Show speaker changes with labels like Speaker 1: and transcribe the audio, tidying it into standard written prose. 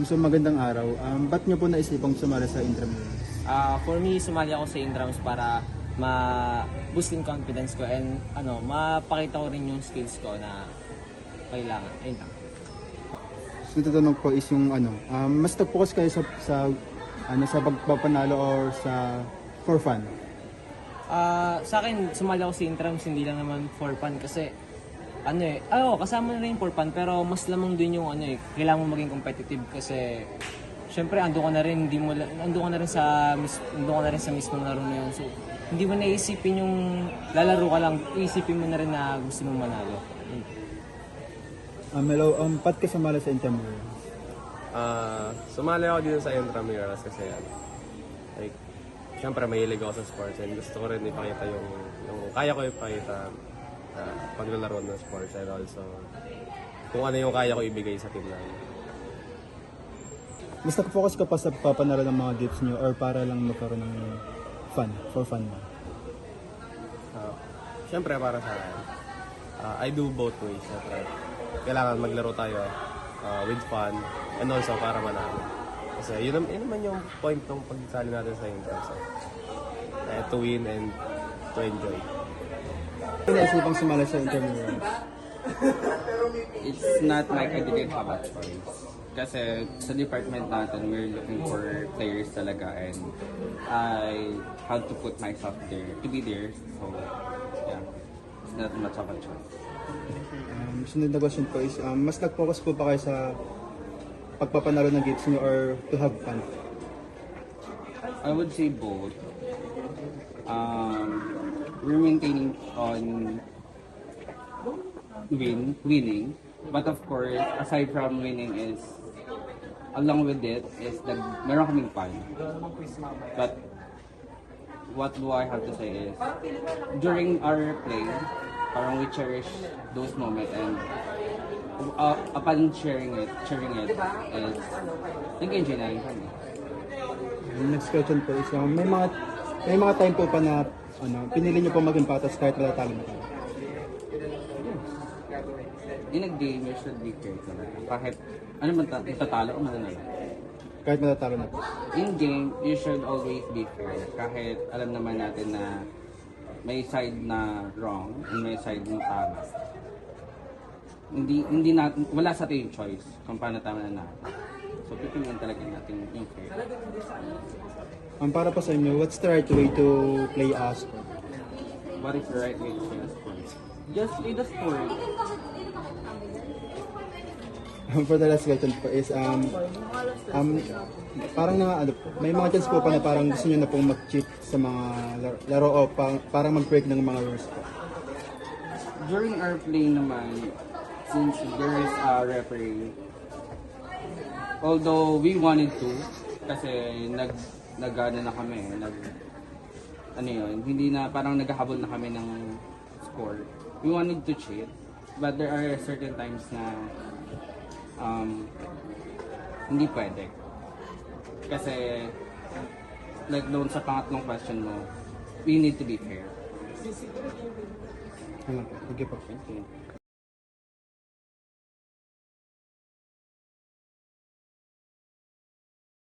Speaker 1: So magandang araw. Ba't niyo po naisipang sumali sa Intramurals?
Speaker 2: For me, sumali ako sa Intrams para ma-boost yung confidence ko and mapakita ko rin yung skills ko na kailangan. Ayun lang.
Speaker 1: So tatanong ko is yung mas nag-focus kayo sa pagpapanalo or sa for fun?
Speaker 2: Sa akin, sumali ako sa Intrams hindi lang naman for fun kasi kasama na rin yung for fun pero mas lamang din yung kailangan mo maging competitive kasi syempre ando ka na rin sa mismong laro na yun. So hindi mo naisipin yung lalaro ka lang, iisipin mo na rin na gusto mong manalo.
Speaker 1: Hello, ba't ka sumali sa Intramurals?
Speaker 3: Sumali ako dito sa Intramurals kasi like, syempre mahilig ako sa sports and gusto ko rin ipakita yung kaya ko ipakita paglalaro ng sports and also kung ano yung kaya ko ibigay sa team namin.
Speaker 1: Mas nag-focus ka pa sa papanalo ng mga games niyo or para lang magkaroon ng fun, for fun mo?
Speaker 3: Syempre para sa akin, I do both ways. Syempre, kailangan maglaro tayo with fun and also para manalo. Kasi yun naman yung point ng pagsali natin sa Intrams. To win and to enjoy.
Speaker 1: Naisipang sumali sa Intramurals?
Speaker 4: It's not like I didn't have a choice. Kasi sa department natin, we're looking for players talaga and I had to put myself there, to be there. So, yeah, it's not much of a choice.
Speaker 1: Sunod na question po is, mas nag-focus po ba kayo sa pagpapanalo ng games niyo or to have fun?
Speaker 4: I would say both. We're maintaining on winning, but of course, aside from winning is, along with it, is that meron kaming fun. But what do I have to say is, during our play, parang we cherish those moments and upon sharing it, is nag-enjoy na rin kami.
Speaker 1: Next question po is, may mga time po pa na pinili niyo po maging patas kahit matatalo na kayo?
Speaker 4: In a game, you should be fair talaga. Kahit matatalo o mananalo.
Speaker 1: Kahit matatalo na po?
Speaker 4: In game, you should always be fair. Kahit alam naman natin na may side na wrong and may side na tama. Hindi natin, wala sa atin yung choice kung paano tama na natin. So, pipiliin talaga natin yung fair.
Speaker 1: Para pa sa inyo, what's the right way to play a sport?
Speaker 4: What is the right way to play a sport? Just play the sport.
Speaker 1: For the last question po is, parang may mga chance po pa na parang gusto niyo na pong mag-cheat sa mga laro o parang mag-break ng mga rules po?
Speaker 4: During our play naman, since there is a referee, although we wanted to, kasi nag-ano na kami, hindi na parang naghahabol na kami ng score. We wanted to cheat, but there are certain times na hindi pwede. Kasi like doon sa pangatlong question mo, we need to be fair.
Speaker 1: Thank you po.
Speaker 4: Thank you.